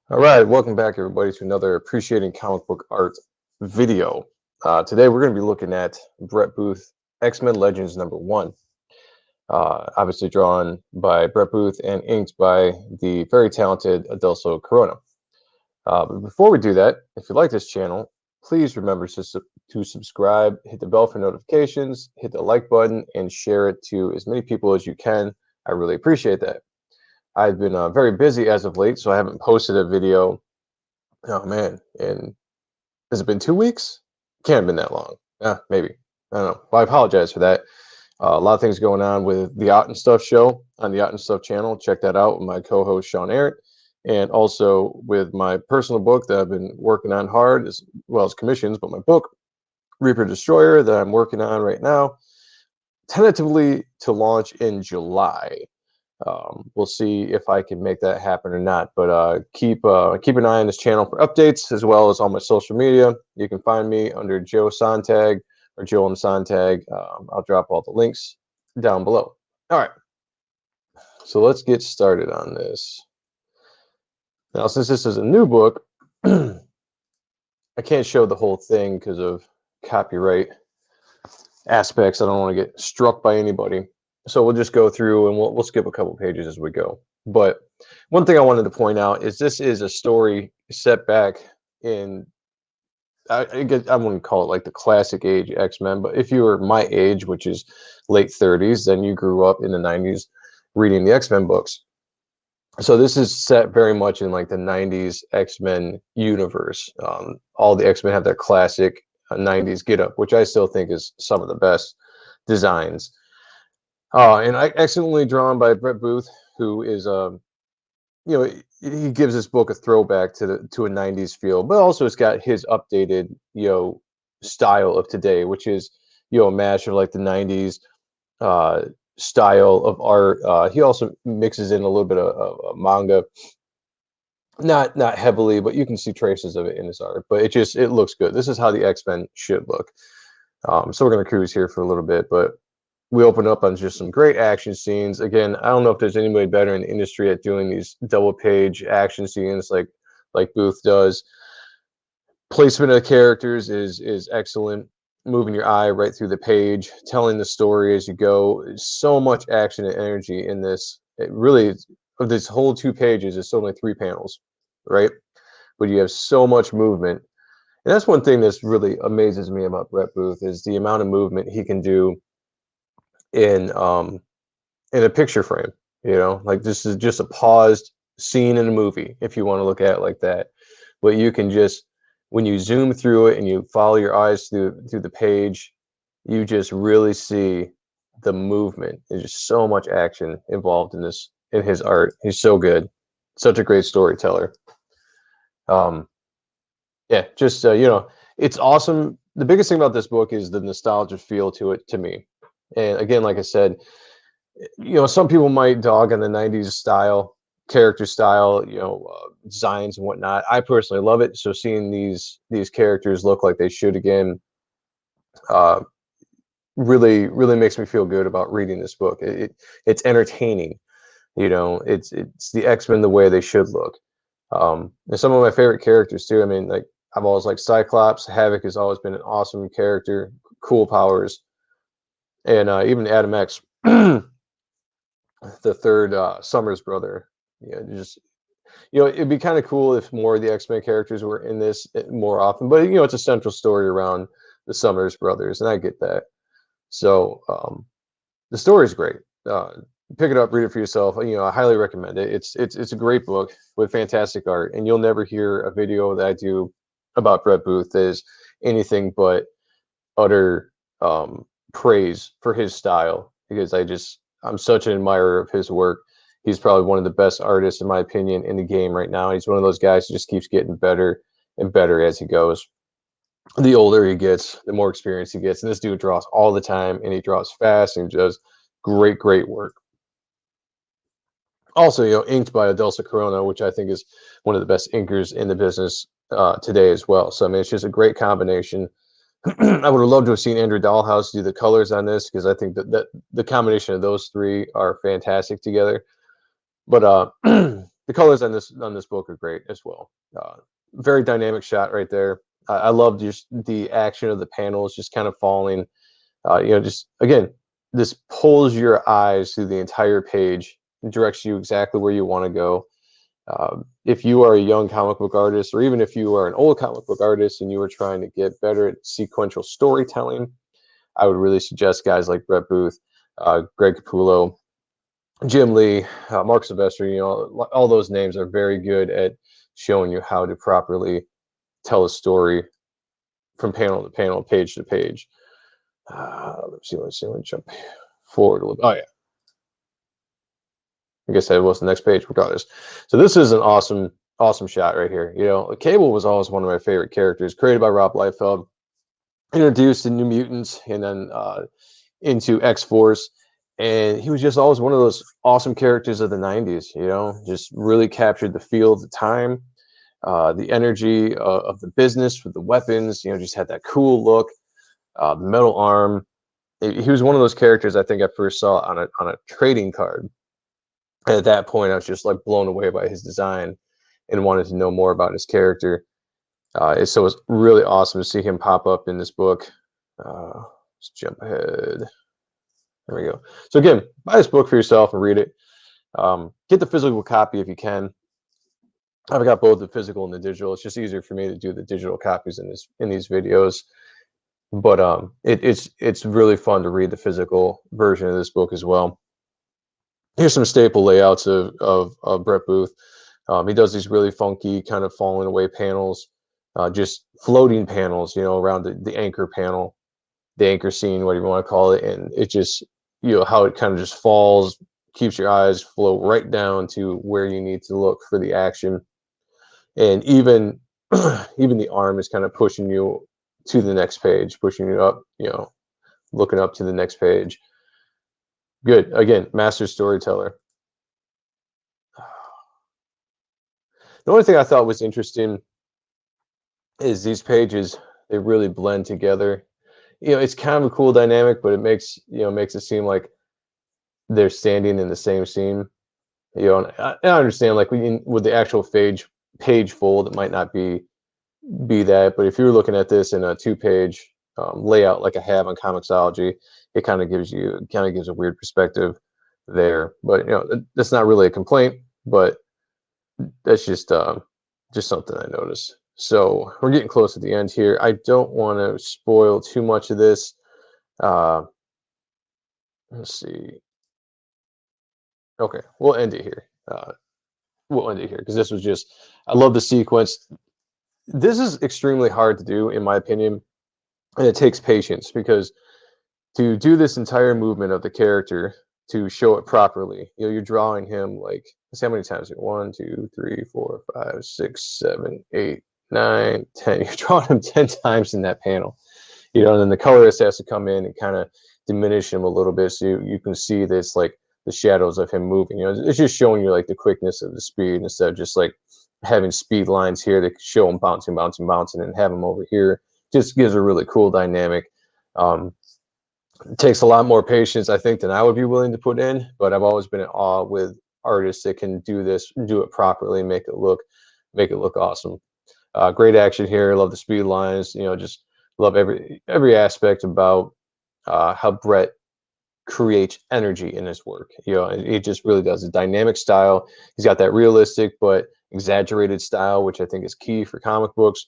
All right, welcome back everybody to another Appreciating Comic Book Art video. Today we're going to be looking at Brett Booth, X-Men Legends #1. Obviously drawn by Brett Booth and inked by the very talented Adelso Corona. But before we do that, if you like this channel, please remember to subscribe, hit the bell for notifications, hit the like button, and share it to as many people as you can. I really appreciate that. I've been very busy as of late, so I haven't posted a video. Oh man, and has it been 2 weeks? Can't have been that long. Maybe. I don't know. Well, I apologize for that. A lot of things going on with the Yacht and Stuff show on the Yacht and Stuff channel. Check that out with my co-host Sean Arrett, and also with my personal book that I've been working on hard, as well as commissions. But my book, Reaper Destroyer, that I'm working on right now, tentatively to launch in July. We'll see if I can make that happen or not. But keep an eye on this channel for updates, as well as on my social media. You can find me under Joe Sontag or Joel and Sontag. I'll drop all the links down below. All right, so let's get started on this. Now, since this is a new book, I can't show the whole thing because of copyright aspects. I don't want to get struck by anybody. So we'll just go through and we'll skip a couple pages as we go. But one thing I wanted to point out is this is a story set back in, I wouldn't call it like the classic age X-Men, but if you were my age, which is late 30s, then you grew up in the 90s reading the X-Men books. So this is set very much in like the 90s X-Men universe. All the X-Men have their classic 90s get-up, which I still think is some of the best designs. And excellently drawn by Brett Booth, who is, he gives this book a throwback to a 90s feel, but also it's got his updated, style of today, which is, a mash of like the 90s style of art. He also mixes in a little bit of manga, not heavily, but you can see traces of it in his art. But it looks good. This is how the X-Men should look. So we're gonna cruise here for a little bit, but we open up on just some great action scenes. Again, I don't know if there's anybody better in the industry at doing these double page action scenes like Booth does. Placement of the characters is excellent. Moving your eye right through the page, telling the story as you go. There's so much action and energy in this. It really, of this whole 2 pages, it's only 3 panels, right? But you have so much movement. And that's one thing that's really amazes me about Brett Booth is the amount of movement he can do in a picture frame. Like this is just a paused scene in a movie, if you want to look at it like that. But you can just, when you zoom through it and you follow your eyes through the page, you just really see the movement. There's just so much action involved in his art. He's so good, such a great storyteller. Yeah, just it's awesome. The biggest thing about this book is the nostalgia feel to it, to me. And again, like I said, some people might dog on the 90s style, character style, designs and whatnot. I personally love it. So seeing these characters look like they should again, really, really makes me feel good about reading this book. It's entertaining. It's the X-Men the way they should look. And some of my favorite characters too. I mean, like I've always liked Cyclops. Havoc has always been an awesome character, cool powers. And even Adam X, the third Summers brother. It'd be kind of cool if more of the X-Men characters were in this more often. But it's a central story around the Summers brothers, and I get that. So the story is great. Pick it up, read it for yourself. I highly recommend it. It's a great book with fantastic art, and you'll never hear a video that I do about Brett Booth that is anything but utter praise for his style, because I'm such an admirer of his work. He's probably one of the best artists, in my opinion, in the game right now. He's one of those guys who just keeps getting better and better as he goes. The older he gets, the more experience he gets. And this dude draws all the time, and he draws fast and does great, great work. Also, inked by Adelso Corona, which I think is one of the best inkers in the business today as well. So, I mean, it's just a great combination. I would have loved to have seen Andrew Dahlhaus do the colors on this, because I think that the combination of those three are fantastic together. But the colors on this book are great as well. Very dynamic shot right there. I love just the action of the panels just kind of falling. Just again, this pulls your eyes through the entire page, directs you exactly where you want to go. If you are a young comic book artist, or even if you are an old comic book artist and you are trying to get better at sequential storytelling, I would really suggest guys like Brett Booth, Greg Capullo, Jim Lee, Mark Sylvester. All those names are very good at showing you how to properly tell a story from panel to panel, page to page. Let's see. Let me jump forward a little. Oh yeah. I guess that was the next page, regardless. So this is an awesome shot right here. Cable was always one of my favorite characters, created by Rob Liefeld, introduced in New Mutants, and then into X-Force. And he was just always one of those awesome characters of the 90s, just really captured the feel of the time, the energy of the business with the weapons, just had that cool look, the metal arm. He was one of those characters I think I first saw on a trading card. And at that point, I was just like blown away by his design and wanted to know more about his character. So it was really awesome to see him pop up in this book. Let's jump ahead. There we go. So again, buy this book for yourself and read it. Get the physical copy if you can. I've got both the physical and the digital. It's just easier for me to do the digital copies in these videos. But it's really fun to read the physical version of this book as well. Here's some staple layouts of Brett Booth. He does these really funky kind of falling away panels, just floating panels, around the anchor panel, the anchor scene, whatever you want to call it. And it just, how it kind of just falls, keeps your eyes float right down to where you need to look for the action. And even the arm is kind of pushing you to the next page, pushing you up, looking up to the next page. Good. Again, master storyteller. The only thing I thought was interesting is these pages, they really blend together. It's kind of a cool dynamic, but it makes it seem like they're standing in the same scene. And I understand, like, with the actual page fold, it might not be that, but if you're looking at this in a 2-page layout like I have on Comixology, it kind of gives a weird perspective there. But that's not really a complaint, but that's just something I noticed. So we're getting close to the end here. I don't want to spoil too much of this. Let's see. Okay, we'll end it here. Because this was just, I love the sequence. This is extremely hard to do, in my opinion, and it takes patience, because to do this entire movement of the character, to show it properly, you're drawing him like, let's see how many times. 1, 2, 3, 4, 5, 6, 7, 8, 9, 10. You're drawing him 10 times in that panel, and then the colorist has to come in and kind of diminish him a little bit, so you can see this, like, the shadows of him moving. It's just showing you like the quickness of the speed, instead of just like having speed lines here to show him bouncing, and have him over here. Just gives a really cool dynamic. It takes a lot more patience, I think, than I would be willing to put in, but I've always been in awe with artists that can do this, do it properly, make it look awesome. Great action here. Love the speed lines. Just love every aspect about how Brett creates energy in his work. It just really does. A dynamic style. He's got that realistic but exaggerated style, which I think is key for comic books.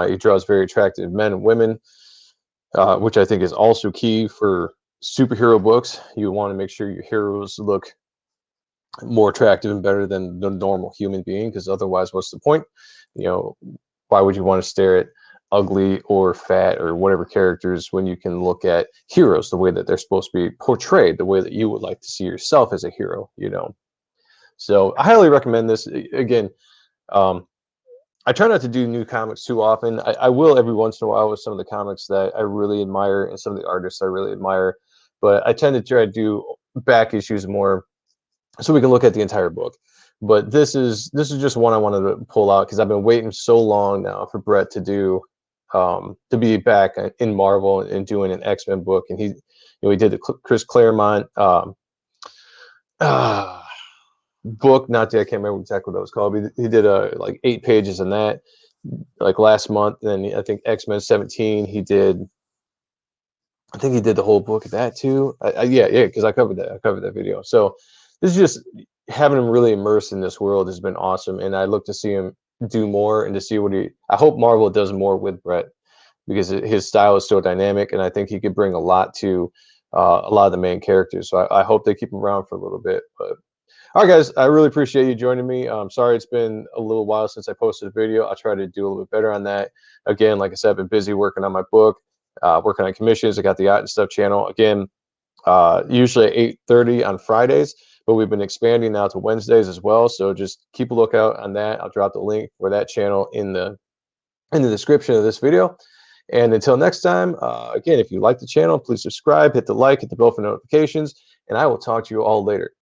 He draws very attractive men and women, which I think is also key for superhero books. You want to make sure your heroes look more attractive and better than the normal human being, because otherwise, what's the point? Why would you want to stare at ugly or fat or whatever characters when you can look at heroes the way that they're supposed to be portrayed, the way that you would like to see yourself as a hero? So I highly recommend this. Again, I try not to do new comics too often. I will every once in a while with some of the comics that I really admire and some of the artists I really admire, but I tend to try to do back issues more so we can look at the entire book. But this is just one I wanted to pull out because I've been waiting so long now for Brett to do to be back in Marvel and doing an X-Men book. And he did the Chris Claremont book. Not that I can't remember exactly what that was called. But he did like 8 pages in that, like last month. And then I think X-Men 17. I think he did the whole book of that too. Yeah, because I covered that. I covered that video. So this is just having him really immersed in this world has been awesome, and I look to see him do more and to see what he. I hope Marvel does more with Brett because his style is so dynamic, and I think he could bring a lot to a lot of the main characters. So I hope they keep him around for a little bit. But all right, guys, I really appreciate you joining me. Sorry it's been a little while since I posted a video. I'll try to do a little bit better on that. Again, like I said, I've been busy working on my book, working on commissions. I got the Art and Stuff channel. Again, usually at 8:30 on Fridays, but we've been expanding now to Wednesdays as well. So just keep a lookout on that. I'll drop the link for that channel in the description of this video. And until next time, again, if you like the channel, please subscribe, hit the like, hit the bell for notifications, and I will talk to you all later.